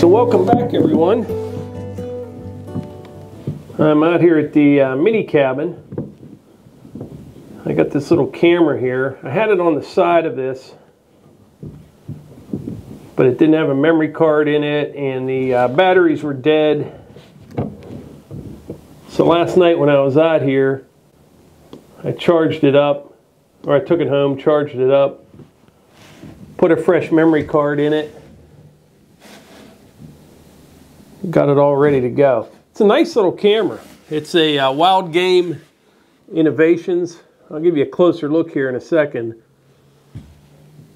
So welcome back, everyone. I'm out here at the mini cabin. I got this little camera here. I had it on the side of this, but it didn't have a memory card in it, and the batteries were dead. So last night when I was out here, I charged it up, or I took it home, charged it up, put a fresh memory card in it, got it all ready to go. It's a nice little camera. It's a Wild Game Innovations. I'll give you a closer look here in a second.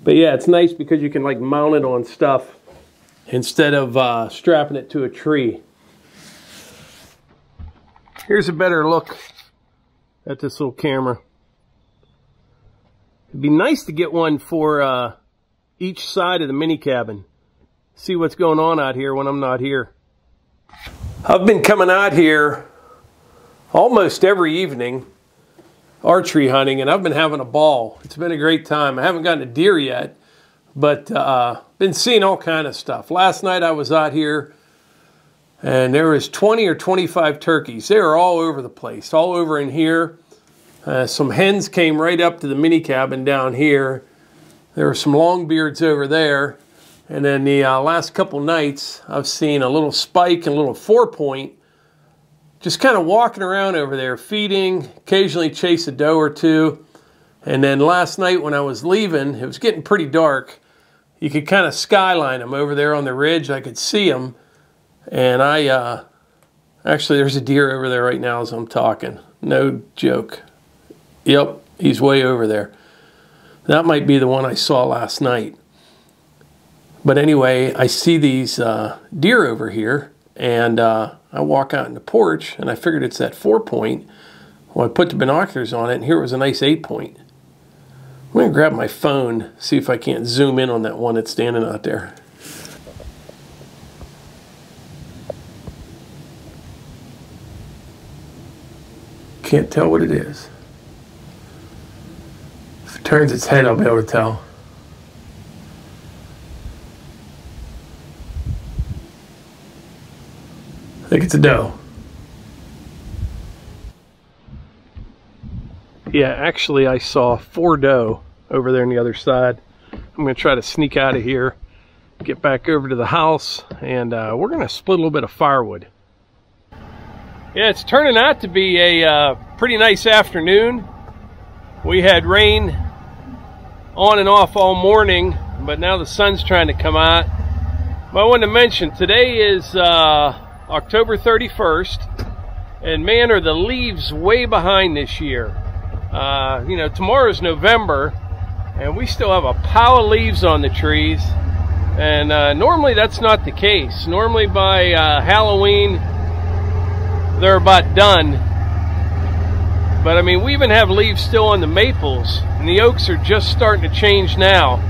But yeah, it's nice because you can like mount it on stuff instead of strapping it to a tree. Here's a better look at this little camera. It'd be nice to get one for each side of the mini cabin. See what's going on out here when I'm not here. I've been coming out here almost every evening archery hunting, and I've been having a ball. It's been a great time. I haven't gotten a deer yet, but been seeing all kind of stuff. Last night I was out here and there was 20 or 25 turkeys. They were all over the place, all over in here. Some hens came right up to the mini cabin down here. There were some longbeards over there. And then the last couple nights, I've seen a little spike and a little 4-point just kind of walking around over there, feeding, occasionally chase a doe or two. And then last night when I was leaving, it was getting pretty dark. You could kind of skyline them over there on the ridge. I could see them. And actually there's a deer over there right now as I'm talking. No joke. Yep, he's way over there. That might be the one I saw last night. But anyway, I see these deer over here, and I walk out in the porch, and I figured it's that 4-point. Well, I put the binoculars on it, and here was a nice 8-point. I'm going to grab my phone, see if I can't zoom in on that one that's standing out there. Can't tell what it is. If it turns its head, I'll be able to tell. I think it's a doe. Yeah, actually I saw 4 doe over there on the other side. I'm going to try to sneak out of here, get back over to the house, and we're going to split a little bit of firewood. Yeah, it's turning out to be a pretty nice afternoon. We had rain on and off all morning, but now the sun's trying to come out. But I wanted to mention, today is October 31st, and man, are the leaves way behind this year. You know, tomorrow's November, and we still have a pile of leaves on the trees, and normally that's not the case. Normally by Halloween, they're about done. But I mean, we even have leaves still on the maples, and the oaks are just starting to change now.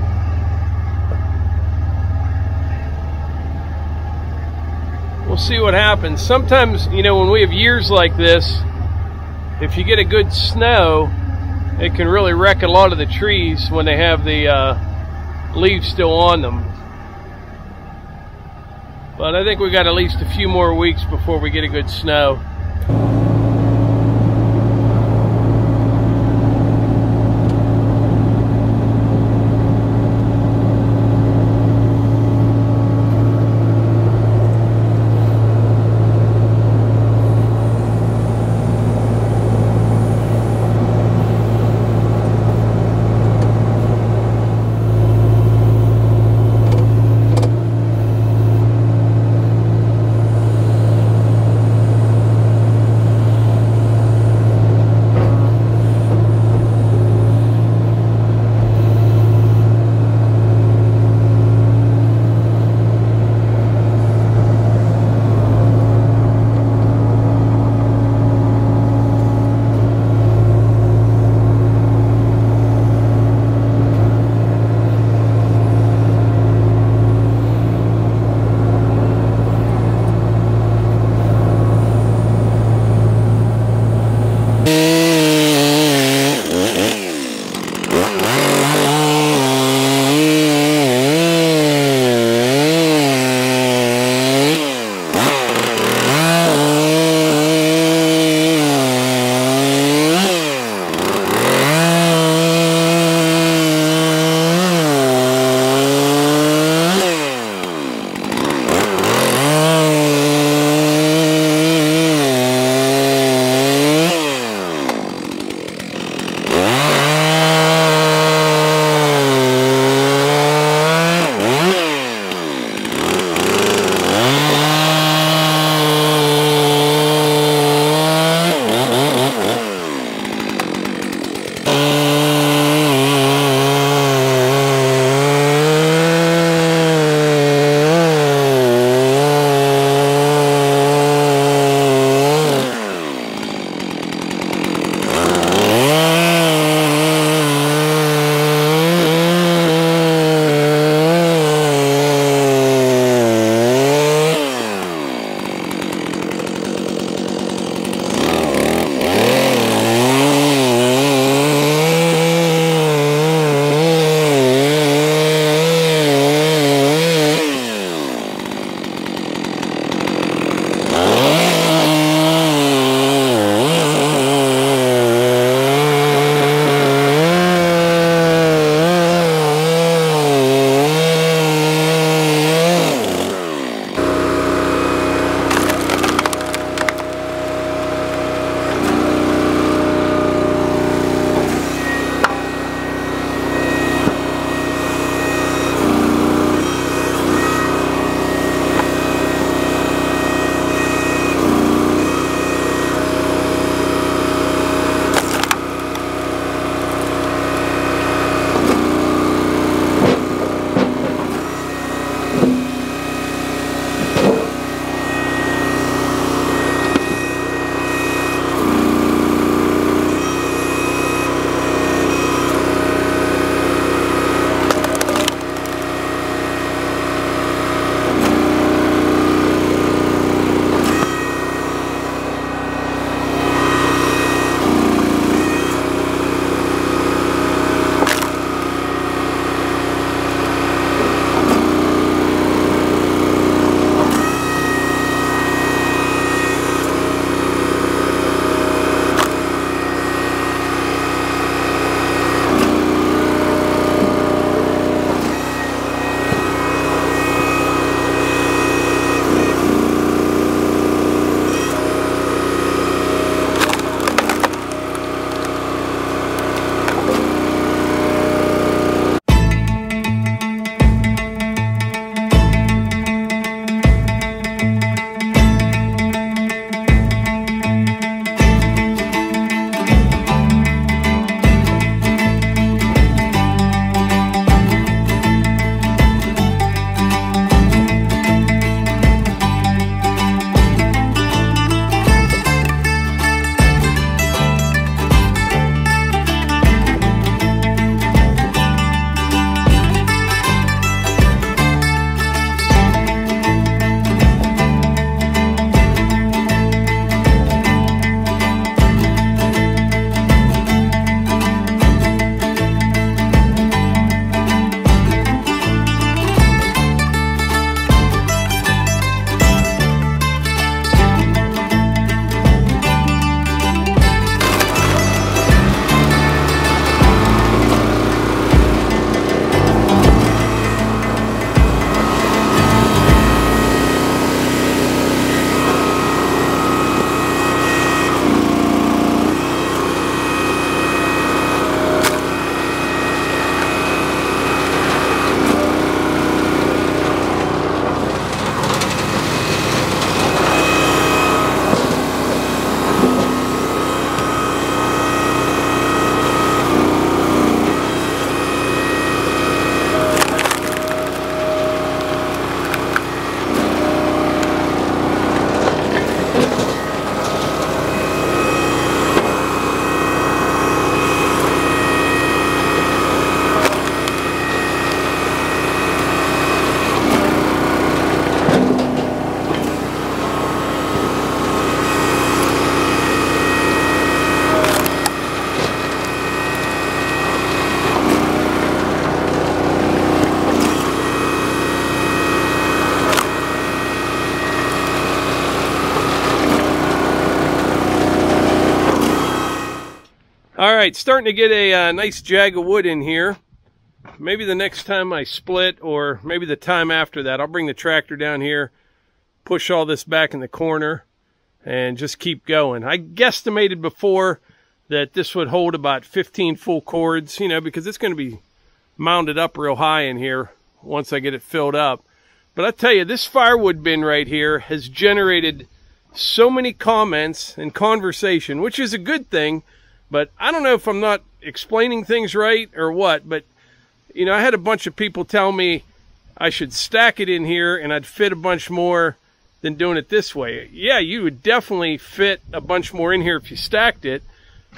We'll see what happens. Sometimes, you know, when we have years like this, if you get a good snow, it can really wreck a lot of the trees when they have the leaves still on them. But I think we got at least a few more weeks before we get a good snow. All right, starting to get a nice jag of wood in here. Maybe the next time I split, or maybe the time after that, I'll bring the tractor down here, push all this back in the corner, and just keep going. I guesstimated before that this would hold about 15 full cords, you know, because it's going to be mounted up real high in here once I get it filled up. But I tell you, this firewood bin right here has generated so many comments and conversation, which is a good thing, but I don't know if I'm not explaining things right or what, but you know, I had a bunch of people tell me I should stack it in here and I'd fit a bunch more than doing it this way. Yeah, you would definitely fit a bunch more in here if you stacked it,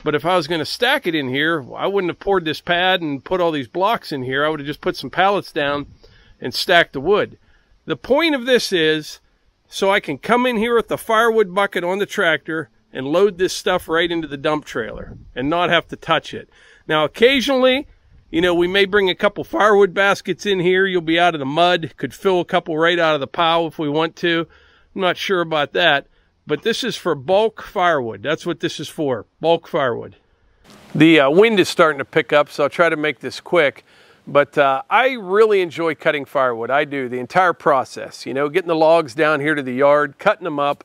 but if I was going to stack it in here, I wouldn't have poured this pad and put all these blocks in here. I would have just put some pallets down and stacked the wood. The point of this is so I can come in here with the firewood bucket on the tractor and load this stuff right into the dump trailer and not have to touch it. Now, occasionally, you know, we may bring a couple firewood baskets in here. You'll be out of the mud. Could fill a couple right out of the pile if we want to. I'm not sure about that. But this is for bulk firewood. That's what this is for, bulk firewood. The wind is starting to pick up, so I'll try to make this quick. But I really enjoy cutting firewood. I do, the entire process. You know, getting the logs down here to the yard, cutting them up,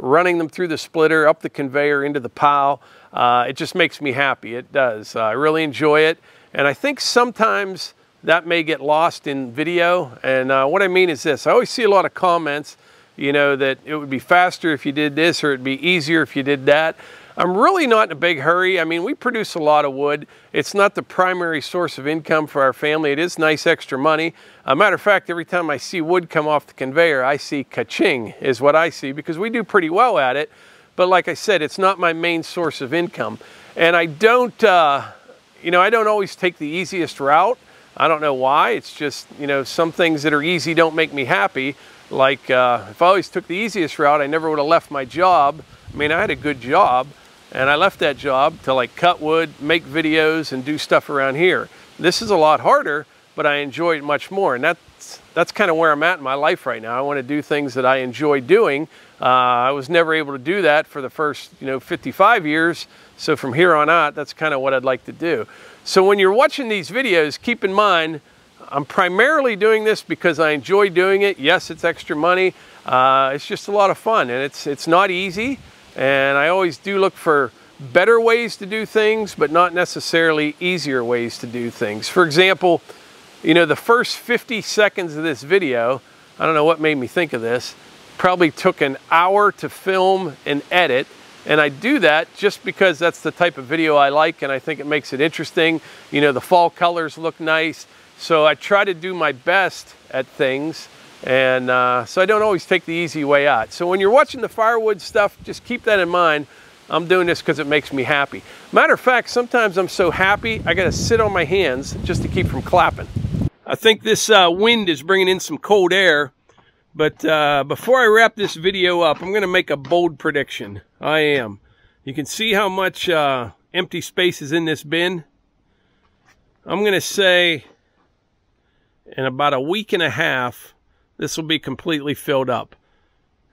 running them through the splitter, up the conveyor, into the pile. It just makes me happy. It does. I really enjoy it. And I think sometimes that may get lost in video. And what I mean is this. I always see a lot of comments, you know, that it would be faster if you did this or it'd be easier if you did that. I'm really not in a big hurry. I mean, we produce a lot of wood. It's not the primary source of income for our family. It is nice extra money. A matter of fact, every time I see wood come off the conveyor, I see ka-ching is what I see, because we do pretty well at it. But like I said, it's not my main source of income. And I don't, you know, I don't always take the easiest route. I don't know why. It's just, you know, some things that are easy don't make me happy. Like if I always took the easiest route, I never would have left my job. I mean, I had a good job. And I left that job to like cut wood, make videos, and do stuff around here. This is a lot harder, but I enjoy it much more. And that's kind of where I'm at in my life right now. I want to do things that I enjoy doing. I was never able to do that for the first, you know, 55 years. So from here on out, that's kind of what I'd like to do. So when you're watching these videos, keep in mind, I'm primarily doing this because I enjoy doing it. Yes, it's extra money. It's just a lot of fun, and it's not easy. And I always do look for better ways to do things, but not necessarily easier ways to do things. For example, you know, the first 50 seconds of this video, I don't know what made me think of this, probably took an hour to film and edit. And I do that just because that's the type of video I like, and I think it makes it interesting. You know, the fall colors look nice. So I try to do my best at things. And so I don't always take the easy way out. So when you're watching the firewood stuff, just keep that in mind. I'm doing this because it makes me happy. Matter of fact, sometimes I'm so happy, I got to sit on my hands just to keep from clapping. I think this wind is bringing in some cold air. But before I wrap this video up, I'm going to make a bold prediction. I am. You can see how much empty space is in this bin. I'm going to say in about a week and a half, this will be completely filled up.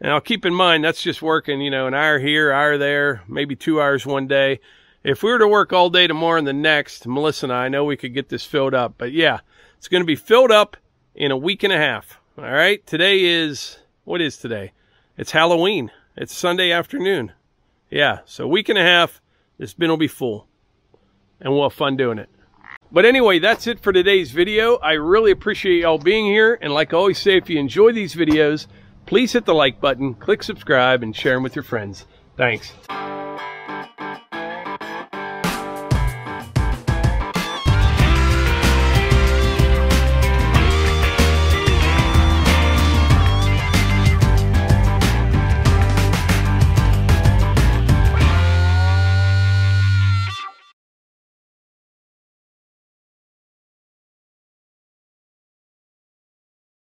And I'll keep in mind, that's just working, you know, an hour here, hour there, maybe 2 hours one day. If we were to work all day tomorrow and the next, Melissa and I know we could get this filled up. But yeah, it's going to be filled up in a week and a half. All right, today is, what is today? It's Halloween. It's Sunday afternoon. Yeah, so a week and a half, this bin will be full. And we'll have fun doing it. But anyway, that's it for today's video. I really appreciate y'all being here. And like I always say, if you enjoy these videos, please hit the like button, click subscribe, and share them with your friends. Thanks.